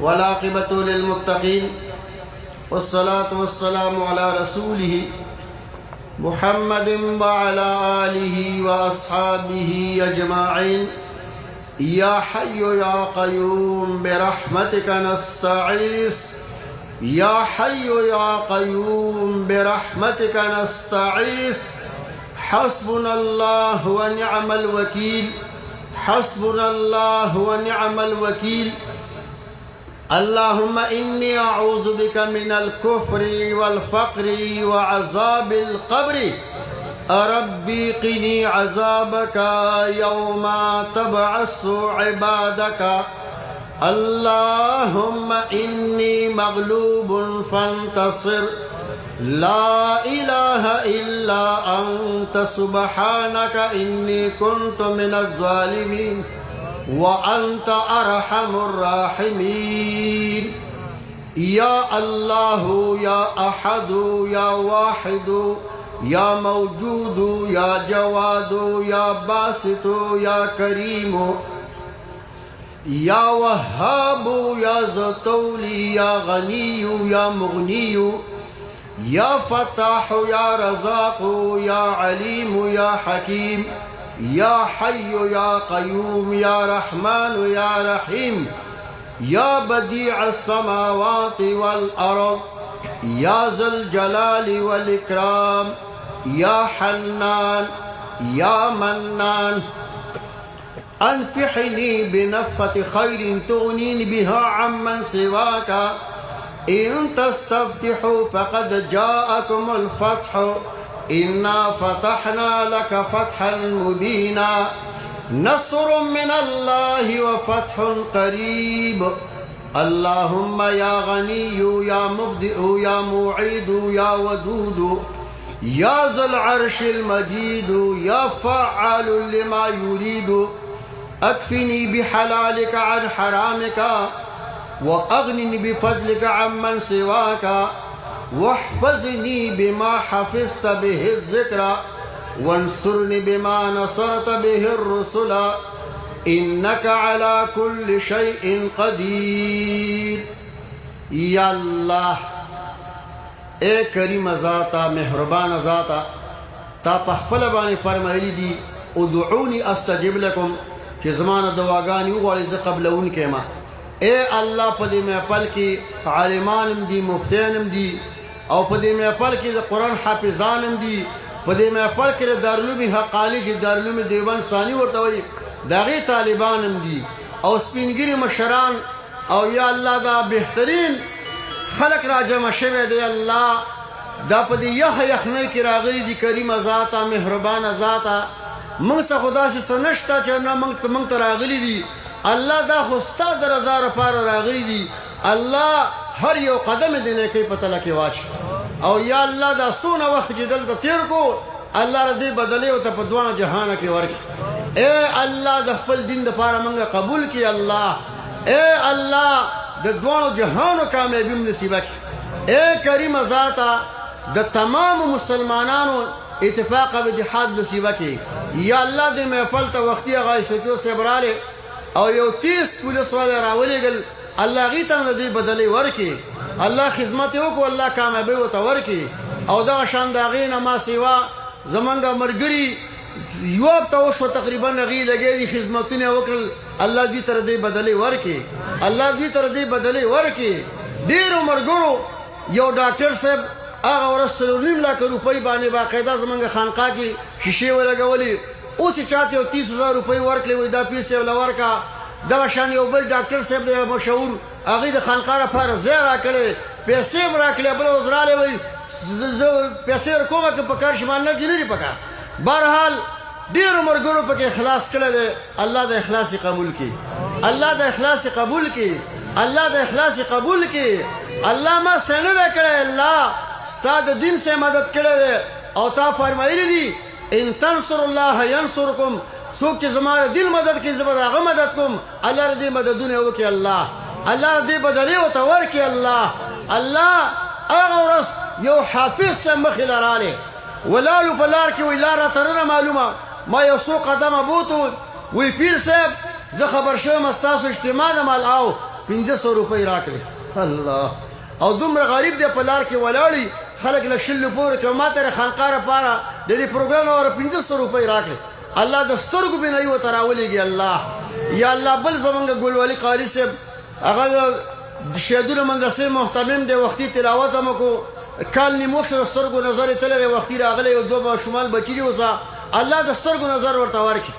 والعاقبة للمتقين والصلاة والسلام على رسوله محمد وعلى آله وأصحابه أجمعين. يا حي يا قيوم برحمتك نستعيذ، يا حي يا قيوم برحمتك نستعيذ. حسبنا الله ونعم الوكيل، حسبنا الله ونعم الوكيل. اللهم إني أعوذ بك من الكفر والفقر وعذاب القبر. ربي قني عذابك يوم تبعث عبادك. اللهم إني مغلوب فانتصر، لا إله إلا أنت سبحانك إني كنت من الظالمين وأنت أرحم الراحمين. يا الله يا أحد يا واحد يا موجود يا جواد يا باسط يا كريم يا وهاب يا زطولي يا غني يا مغني يا فتاح يا رزاق يا عليم يا حكيم يا حي يا قيوم يا رحمن يا رحيم يا بديع السماوات والأرض يا ذا الجلال والإكرام يا حنان يا منان. أنفحني بنفة خير تغنيني بها عمن سواك. إن تستفتحوا فقد جاءكم الفتح. إنا فتحنا لك فتحا مبينا. نصر من الله وفتح قريب. اللهم يا غني يا مبدئ يا معيد يا ودود يا ذا العرش المجيد يا فعال لما يريد. أكفني بحلالك عن حرامك وأغنني بفضلك عمن سواك. واحفظني بما حفظت به الذكر وانصرني بما نصرت به الرسل إنك على كل شيء قدير. یا اللہ اے کریم ذاتا مہربان ذاتا تا پخپل بانی فرمائلی دی ادعونی استجب لکم کہ زمان دواگانی وغالی زی قبلون کے ما. اے اللہ پدی میں پل کی عالمانم دی مفتینم دی او پدی میں پل کی قرآن حافظانم دی پدی میں پل کی دارلوم حقالی جی دارلوم دیوان ثانی ورطوئی داغی طالبانم دی او سپینگیری مشران او یا اللہ دا بہترین خلق را جمع شوه دی اللہ دا پدی یخنی کی راغلی دی کریم ذاتا مہربان ذاتا منگ سا خدا سے سنشتا چاہنا منگ تا راغلی دی اللہ دا خستا در ازار پار راغلی دی اللہ ہر یو قدم دینے کی پتہ لکی واچ او یا اللہ دا سونا وقت جی دل دا تیر کو اللہ ردی بدلے و تا پدوان جہانا کی ورکی. اے اللہ دا خپل دین دا پارا منگا قبول کی اللہ. اے اللہ دا دوانو جہانو کامیابیم نصیبہ کی. اے کریم ذاتا دا تمام مسلمانانو اتفاق و اتحاد نصیبہ کی. یا اللہ دی میں پلتا وقتی آغای سچو سے برالے او یو 30 پولیس والے راولی گل اللہ غیتن دی بدلی ورکی. اللہ خدمتیو کو اللہ کامیابیو تا ورکی. او دا شانداغین ما سوا زمانگا مرگری یواب تاوشو تقریبا نغی لگے دی خدمتون وکرل اللہ دی تر دی بدلی ورکی. اللہ دی تر دی بدلی ورکی. دیر مرگرو یو ڈاکٹر صاحب آغا ورسلو 9 لاکھ روپی بانے باقیدہ زمانگا خانقاہ کی شیشے ولگا ولی اسی چاہتے ہو 30,000 روپی ورکلی وی دا پیر سے ورکا. دا شان یو بل ڈاکٹر صاحب دا مشہور آغی دا خانقاہ را پار زیر راکلے پیسے مراکلے بلا وزرالے وی پیسے رکوما کہ پکار شمالنا جنری پکار. بہرحال دیر مرگرو پا کہ اخلاص کلے دے اللہ دا اخلاصی قبول کی. اللہ دا اخلاصی قبول کی. اللہ دا اخلاصی قبول کی. اللہ ما سینے دے کرے اللہ ستاد دین سے مدد کرے دے او تا فرمائلی دی ان تنصر اللہ ینصرکم. سوک چی زمان دل مدد کی زباد آغا مدد کم اللہ ردی مددونے ہو کی اللہ. اللہ ردی بدلی و تور کی اللہ. اللہ آغا ورس یو حافظ سے مخی لرالے ولالو پلار کی وی لارا ترنا معلومہ ما یو سو قدم بوتو وی پیر صاحب ز خبر شو مستاسو اجتماع مال آو 1500 روپۍ راکړې. الله او دومره غریب دی په لار کې ولاړي خلک له شل پورې که ما ته خانقاه لپاره د دې پروګرام لپاره 1500 روپۍ راکړې. الله د سترګو بینایي ورته راولېږي. الله یا الله بل زمونږ ګلوالي قاري صاحب هغه د شهیدونو مدرسې محتمم دی، وختي تلاوت هم وکړو، کال نیمو شو د سترګو نظر یې تللی، وختي راغلی یو دوه ماشومان بچي دي اوسه الله د سترګو نظر ورته ورکړي.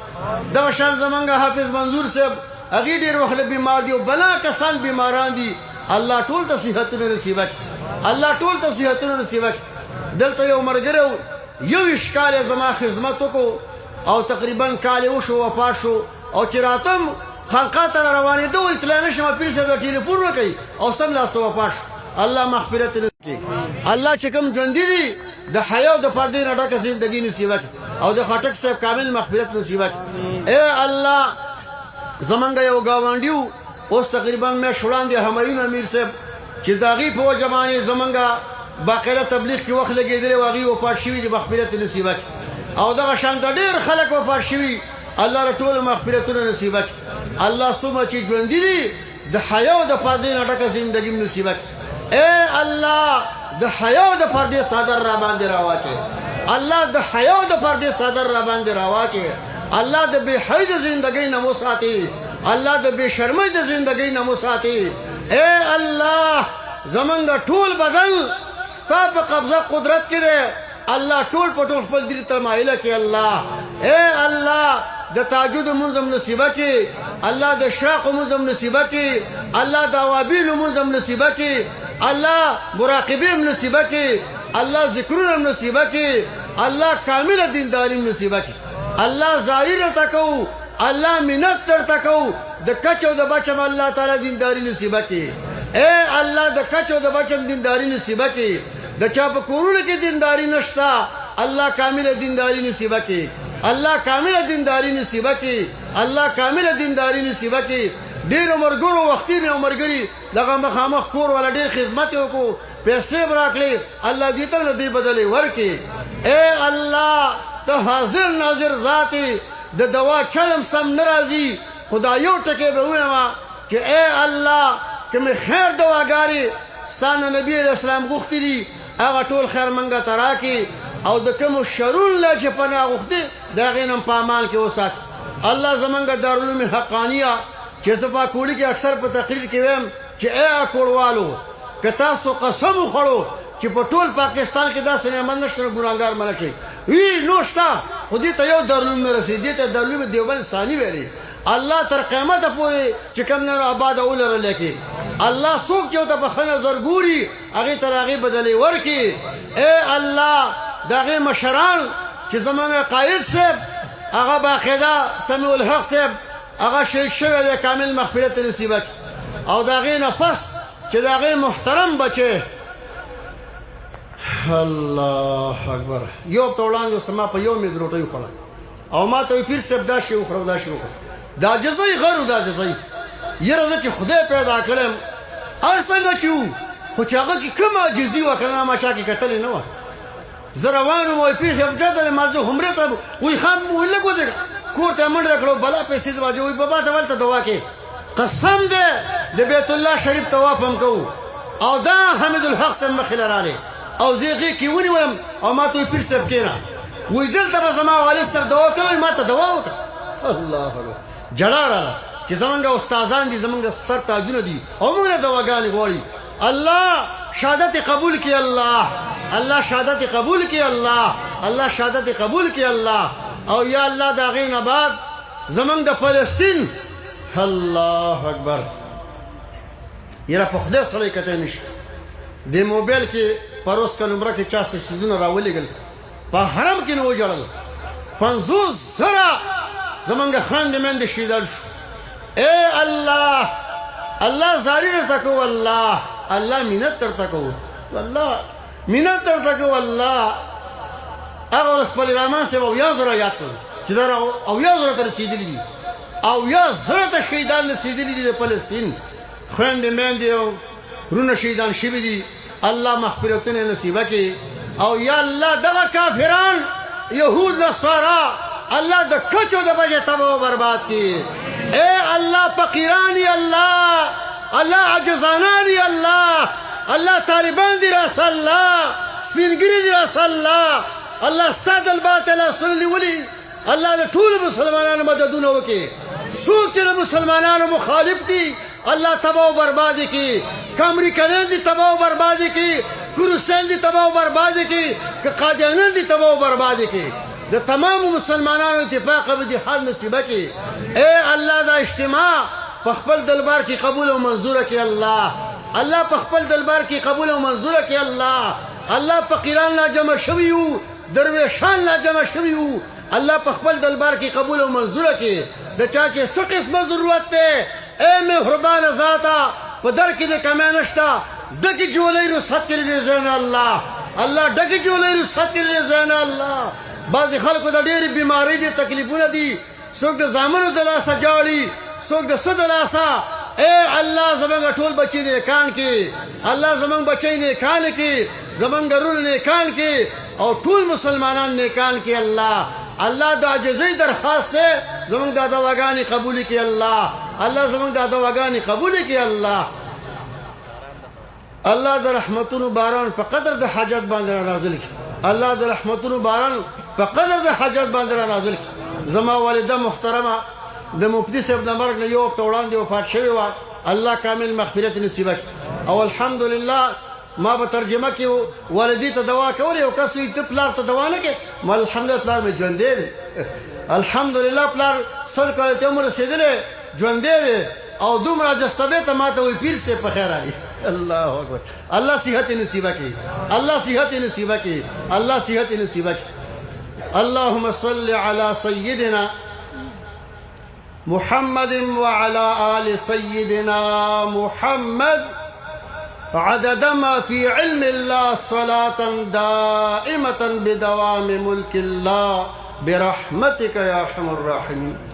دغه شان زمونږ حافظ منظور صاحب هغې ډېر وخت بیمار دي او بلا کسان بیماران دي، الله ټول ته صحتونه نصیبه کړي، الله ټول ته صحتونه نصیبه کړي. دلته یو ملګری 21 کاله زما خدمت وکړو او تقریبا کال وشو وفات شو او چې راتم خانقاه ته روانېده وایي تللی نه شم پیر صاحب ته ټلیفون وکړئ او سملاسته وفات شو. الله مغفرت نصیب کړي. الله چې کوم ژوندي دي د حیا او د پردې نه ډکه زندګي نصیبه کړي او د خټک صاحب کامل مغفرت نصیبه کړي. ای الله زمونږ یو ګاونډي و اوس تقریبا میاشت وړاندې همایون امیر صاحب چې د هغې په وجه باندې زمونږ باقاعده تبلیغ کې وخت لګېدلی و هغې وفات شوي دي، مغفرت نصیبه کړي. او دغه شانته ډېر خلک وفات شوي، الله له ټولو مغفرتونه نصیبه کړي. الله څومره چې ژوندي دي د حیا او د پردې نه ډکه زندګي م نصیبه کړي. ای الله د حیا او د پردې صادر را باندې راواچوي، الله د حیا او د پردې صادر را باندې راواچوي، الله د بې حی د زندګۍ نه مو ساتي، الله د بې شرمۍ د زندګۍ نه مو ساتي. ای الله زمونږ ټول بدن ستا په قبضه قدرت کې دی، الله ټول په ټول خپل دل ته مایله کړي. الله ای الله د تهجد لمونځ هم نصیبه کړي، الله د اشراق لمونځ هم نصیبه کړي، الله د اوابین لمونځ هم نصیبه کړي، الله مراقبې هم نصیبه کړي، الله ذکرونه هم نصیبه کړي، الله کامله دینداري هم نصیبه کړي. الله زاری درته کوو، الله منت درته کوو، د کچ او د بچم الله تعالی دینداري نصیبه کړي. ای الله د کچ او د بچم دینداري نصیبه کړي. د چا په کورونو کې دینداري نشته الله کامله دینداري نصیبه کړي، الله کامله دینداري نصیبه کړي، الله کامله دینداري نصیبه کړي. ډېرو ملګرو وختي مې ملګري دغه مخامخ کور والا ډېر خدمت یې وکړو، پیسې به راکړې، الله دې ته نه دې بدلې ورکړي. ای الله ته حاضر ناظر ذات یې، د دوا چلم سم نه راځي، خدا یو ټکی به ووایم چې ای الله کومې خیر دواګانې ستا نه نبي علیه السلام غوښتي دي هغه ټول خیر موږ ته راکړي او د کومو شرونو نه چې پناه غوښتې د هغې نه په امان کې وساتي. الله زمونږ دارالعلوم حقانیه چې زه په کوړي کې اکثر په تقریر کې ویم چې ای کوړوالو که تاسو قسم وخوړو چې په ټول پاکستان کې داسې نعمت نشته نو ګناهګار ملک شئ. وی نو شته خو دې ته یو دارالعلوم نه رسېږي، دې ته دارالعلوم دیوبند ثاني ویلې. الله تر قیامته پورې چې کوم نه آباد ولرلی کې الله څوک چې ورته په ښه نظر ګوري هغې ته هغې بدلې ورکړي. ای الله د هغې مشران چې زمونږ قاید صاحب هغه باقاعده سمیع الحق صاحب هغه شهید شوی دی، کامل مغفرت نصیبه کړي. او د هغې نه پس چې د هغې محترم بچی الله اکبر یو ته وړاندې اوس ما په یو میز روټۍ وخوړه او ما ته وایي پیر صاحب دا شی وخوره دا شی وخوره، دا عاجزۍ غیر و دا عاجزۍ. یاره زه چې خدای پیدا کړم هر څنګه چې وو خو چې هغه کې کومه عاجزي وه که نه ما شا کې کتلې نه وه. زه روان وم وایي پیر صاحب چاته دی ما زه همرې ته وایي خان وایي لږ ودرېږه کور ته منډه کړو بلا پیسې زما جو وایي بابا ته ولته دوا کې قسم دی د بیت الله شریف طواف هم کوو او دا حمید الحق صاحب مخې له رالی او زه هغې کې ونیولم او ما ته وایي پیر صاحب کښېنه وایي دلته به زما والد صاحب دوا کوي ما ته دوا وکړه. الله اکبر جړا راله چې زمونږ استادان دي زمونږ سر تاجونه دي او موږ نه دواګانې غواړي. الله شهادت قبول کړي، الله الله شهادت قبول کړي، الله الله شهادت قبول کړي. الله او یا الله د هغې نه بعد زمونږ د فلسطین الله اکبر یاره په خدای سړی کتی نه شي. د موبایل کې پروس که نمره کې چا څه څیزونه راولېږل په حرم کې نه وجړل 50,000 زمونږ خویندې میندې شهیدان شو. ای الله الله زاری درته کوو، الله الله منت درته کوو، الله منت درته کوو. الله هغه ورځ خپل رحمان صاحب 80,000 یاد کړو چې دا 80,000 ته رسېدلي دي، 80,000 ته شهیدان رسېدلي دي د فلسطین خویندې میندې او وروڼه شهیدان شوي دي. الله مغفرتونه نصیبه کړي. او یا الله دغه کافران یهود نصارا الله د کچو د بجې تباہ و برباد کړي. اے الله فقیران الله الله عجزانان دی الله الله طالبان دی راس الله سپینګری دی راس الله الله ستا د الباطل سنلی ولی الله د ټول مسلمانانو مددونه وکي څوک چې د مسلمانانو مخالف دي الله تباہ و بربادی کی که امریکنان دی تباہ و بربادی کی که روسیان دی تباہ و بربادی کی که قادیانان دی تباہ و بربادی کی د تمام مسلمانانو اتفاق به دی حال نصیبه کی اے الله دا اجتماع په خپل دربار کې قبول او منظوره کی الله الله په خپل دربار کې قبول او منظوره کی الله الله فقیران لا جمع شویو درویشان لا جمع شویو الله په خپل دربار کې قبول او منظوره کی د چا چې څه قسمه ضرورت ده اے مهربان ذاتا په در کې د کمی نشته ډکې جولۍ رخصت کړي دې زین الله الله ډکې جولۍ رخصت کړي دې زین الله بعضې خلکو د ډېرې بیمارۍ دي تکلیفونه دي څوک د زامنو د لاسه جاړي څوک د څه د لاسه اے الله زمونږ ټول بچي نیکان کې الله زمونږ بچی نیکان کې زمونږ رول نیکان کې او ټول مسلمانان نیکان کې الله الله د عاجزۍ درخواست ده زمونږ د دعاګانې قبول کړي الله الله زمونږ د دعاګانې قبول کړي الله الله د رحمتونو باران په قدر د حاجت باندې نازل کړي الله د رحمتونو باران په قدر د حاجت باندې نازل کړي زما والده محترمه د مفتی صاحب د مرګ نه یو هفته وړاندې وفات شوې وه الله کامل مغفرت نصیبه کړي او الحمدلله ما به ترجمه کې والدې ته دوا کولې او کس وي ته پلار ته دوا نه کې ما الحمدلله پلار مې ژوندی دی الحمدلله پلار 100 کاله ته عمر رسېدلی ژوندی دی او دومره جستبې ته ما ته وایي پیر صاحب په خیر راغی الله اکبر الله صحت نصیبه کړي الله صحت نصیبه کړي الله صحت نصیبه کړي اللهم صل على سيدنا محمد وعلى آل سيدنا محمد عدد ما في علم الله صلاة دائمة بدوام ملك الله برحمتك يا أرحم الراحمين